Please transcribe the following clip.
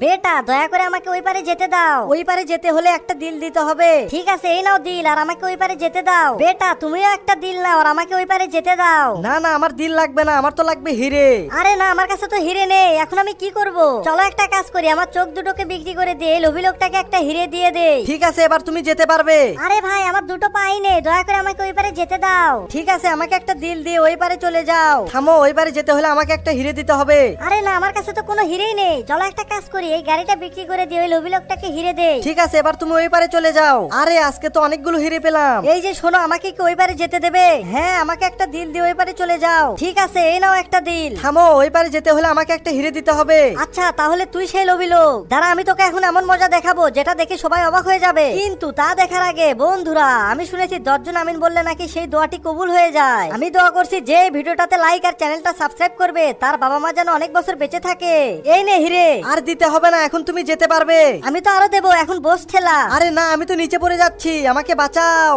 বেটা দয়া করে আমাকে ওই পারে যেতে দাও। ওই পারে যেতে হলে একটা দিল দিতে হবে। ঠিক আছে এই নাও দিল, আর আমাকে ওই পারে যেতে দাও। বেটা তুমিও একটা দিল নাও আর আমাকে ওই পারে যেতে দাও। না না, আমার দিল লাগবে না, আমার তো লাগবে হিরে। আরে না, আমার কাছে তো হিরে নেই, এখন আমি কি করব? চলো একটা কাজ করি, আমার চোখ দুটোকে বিক্রি করে দিয়ে এই লোভী লোকটাকে একটা হিরে দিয়ে দেই। ঠিক আছে, এবার তুমি যেতে পারবে। আরে ভাই আমার দুটো পাই নেই, দয়া করে আমাকে ওই পারে যেতে দাও। ঠিক আছে, আমাকে একটা দিল দিয়ে ওই পারে চলে যাও। থামো, ওই পারে যেতে হলে আমাকে একটা হিরে দিতে হবে। আরে না, আমার কাছে তো কোনো হিরেই নেই। চলো একটা কাজ করি, এই গাড়িটা বিক্রি করে দিয়ে ওই লোভী লোকটাকে হিরে দেই। ঠিক আছে, এবার তুমি ওই পারে চলে যাও। আরে আজকে তো অনেকগুলো হিরে পেলাম। এই যে শোনো, আমাকে কি ওই পারে যেতে দেবে? হ্যাঁ, আমাকে একটা দিল দিয়ে ওই পারে চলে যাও। ঠিক আছে এই নাও একটা দিল। থামো, ওই পারে যেতে হলে আমাকে একটা হিরে দিতে হবে। আচ্ছা তাহলে তুই সেই লোভী লোক। দাঁড়া, আমি তোকে এখন এমন মজা দেখাবো যেটা দেখে সবাই অবাক হয়ে যাবে। কিন্তু তা দেখার আগে বন্ধুরা, আমি শুনেছি 10 জন আমিন বললে নাকি সেই দোয়াটি কবুল হয়ে যায়। আমি দোয়া করছি যে ভিডিওটাতে লাইক আর চ্যানেলটা সাবস্ক্রাইব করবে তার বাবা মা যেন অনেক বছর বেঁচে থাকে। এই নে হিরে। আর দিতে হবে না, এখন তুমি যেতে পারবে। আমি তো আরো দেবো, এখন বস ঠেলা। আরে না, আমি তো নিচে পড়ে যাচ্ছি, আমাকে বাঁচাও।